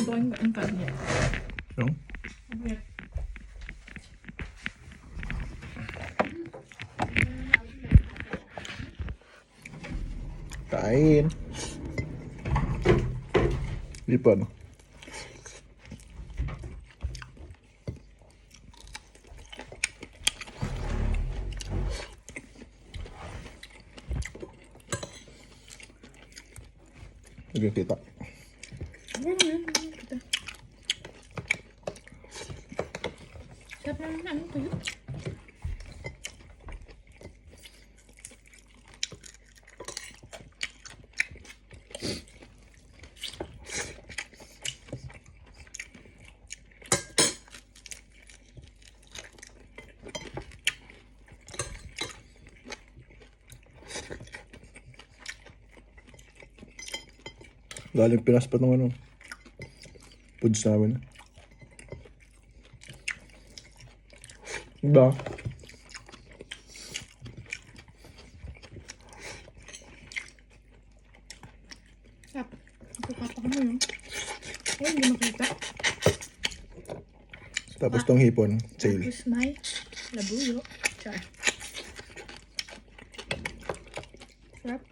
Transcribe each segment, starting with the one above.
ko ang kanya. No? Kain. Di pa, no? Hindi kita. Sarap naman ano tuyo. Galing Pinas pa nung ano. Foods namin. Diba? Sarap. Ipapapa ko mo yun. Ay, hindi makita. Tapos tong hipon, sale. Tapos may labuyo. Char. Sarap.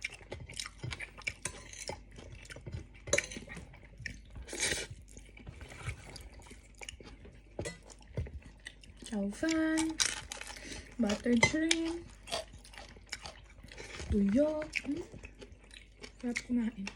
Chow fan. Buttered shrimp. Tuyo. Sarap kumain.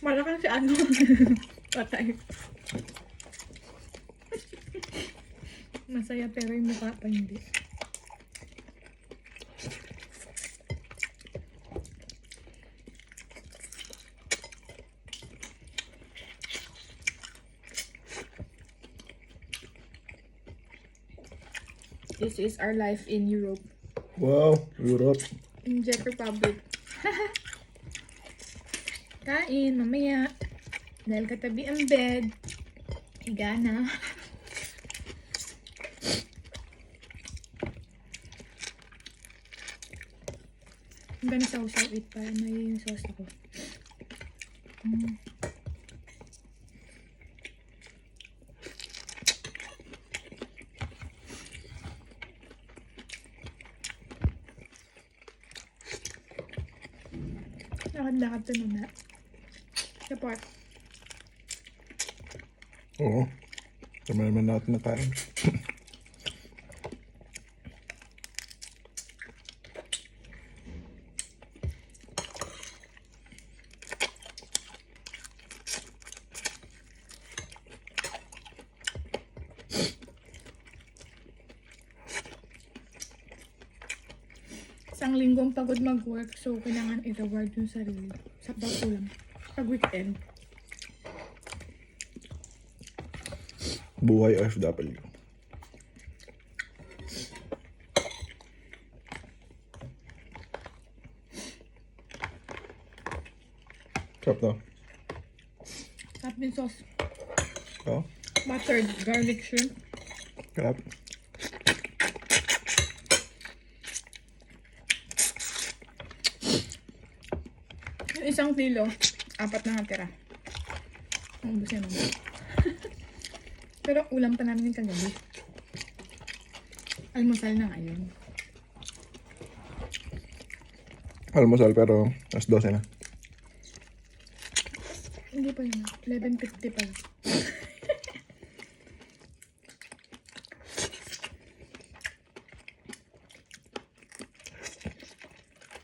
Malakang si ano. Patay. Masaya pero yung mukha pa hindi. This is our life in Europe. Wow, Europe. In Czech Republic. Kain, mamaya. Dahil katabi ang bed. Higa na. I'm gonna sausaw it para may sauce ako. Lakad-lakad to na. Sa park. Oo. Tama naman natin na kain. Isang linggong pagod mag-work, so kailangan i-reward yung sarili. Sabaw ko lang. Pag weekend. Buhay OFW. Sarap na. Sarap din sauce. Oo. Buttered garlic shrimp. Sarap. Yung isang kilo, 4 na natira. Ang ubusin naman. Pero ulam pa namin yung kagabi. Almusal na ngayon. Almusal pero mas 12 na. Hindi pa yun. 11:50 pa lang.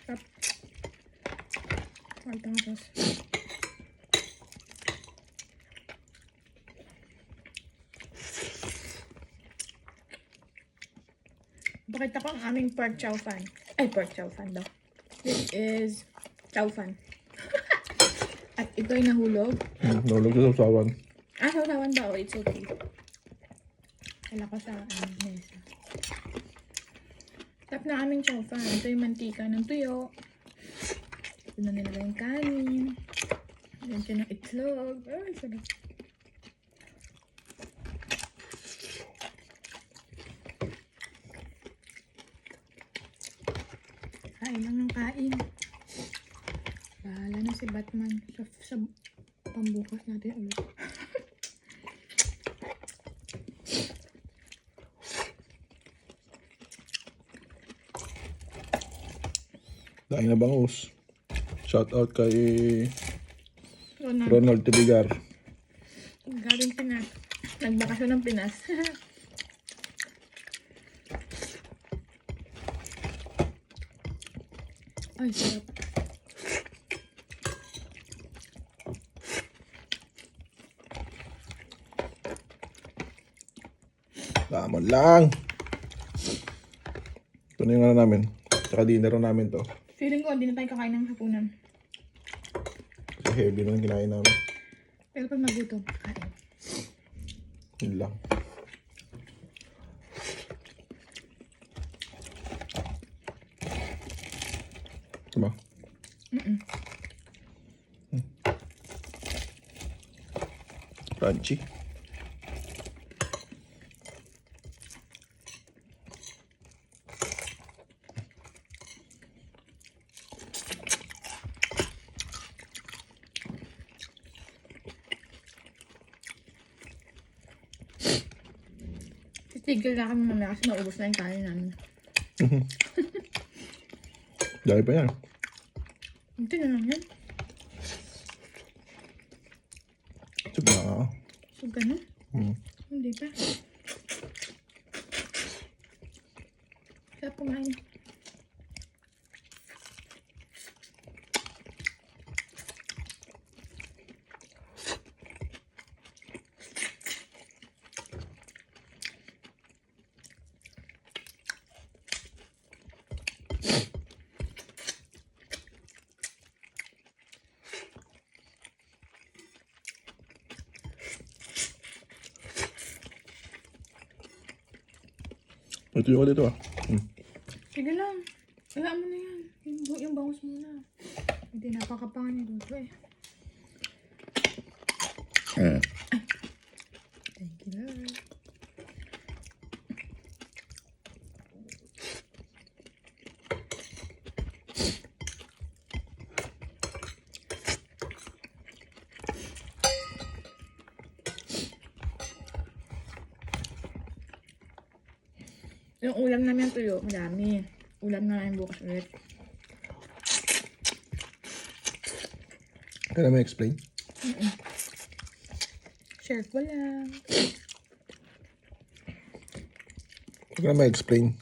Sarap. Sarap ang sauce. Pakita ko ang aming pork chow fan. Ay, pork chow fan daw. This is chow fan. At ito ay nahulog. Nahulog sa sausawan. Sausawan ba? Oh, it's okay. Kala ko sa mesa. Tap na aming chow fan. Ito yung mantika ng tuyo. Ito na nilagay yung kanin. Yan siya ng itlog. Ay, sarap. Kain lang ng kain. Bahala na si Batman sa pambukas natin ulit. Dahil na bangus. Shout out kay Ronald. Ronald Tibigar. Galing Pinas. Nagbakasyon ng Pinas. Ay, sarap. Laman lang. Ito na yung ano namin. Tsaka dinner na namin to. Feeling ko, hindi na tayo kakain ng hapunan. Kasi heavy na yung kinain namin. Pero pag magutom, kain. Yun lang. Diba? Crunchy. Titigil na kami mamaya kasi maubos na yung kanin namin. Dahil pa yan. Hindi na lang yan. Sub na nga. So, ganun? Hindi pa. Sarap kumain. Ito yung ulit ito ah. Sige lang. Wala mo na yan. Yung bangus muna. Hindi napakapangan ni Duto eh. Thank you, Lord. Yung ulam namin tuyo, madami. Ulam na namin bukas ulit. Kaya naman explain. Share ko lang. Kaya naman explain.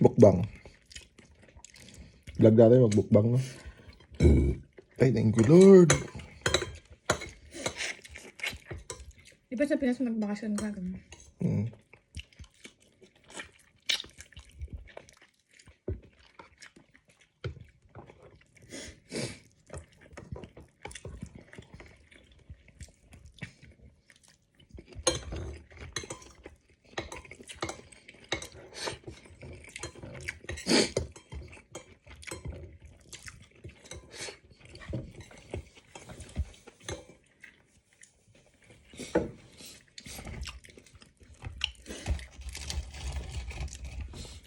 Mukbang. Vlog natin magbukbang, no? Ay, thank you, Lord. Di ba sa Pinas magbakasyon ka? Ganun.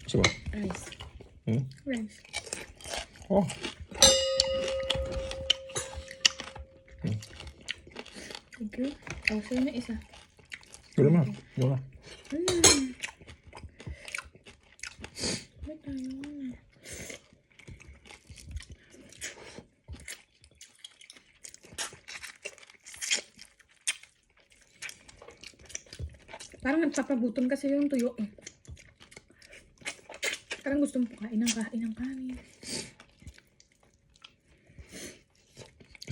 Gusto mo? Rice. Rice. Oh. Thank you. Oh, sa'yo na isa. Wala na. Wala. Ba't tayo? Parang nagpapagutom kasi yung tuyo eh. Parang gusto mo kain ng kanin.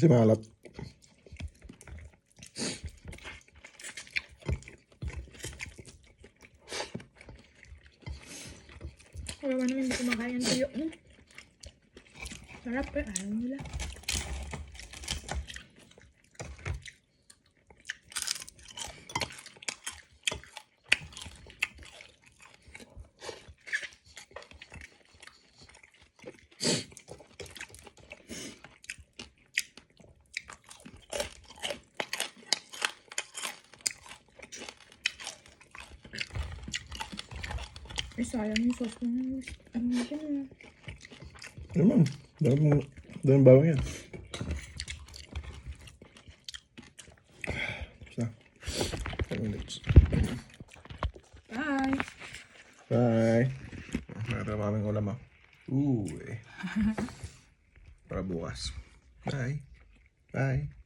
Kasi maalat. Kawawa naman hindi kumakain ng tuyo, no? Sarap eh, ayaw nila. Ay, sayang yung sauce ng ano dyan. Ano man, dami bawang yan. Tapos na. 10 minutes. Bye! Bye. Meron maming ulam ah. Para bukas. Bye. Bye.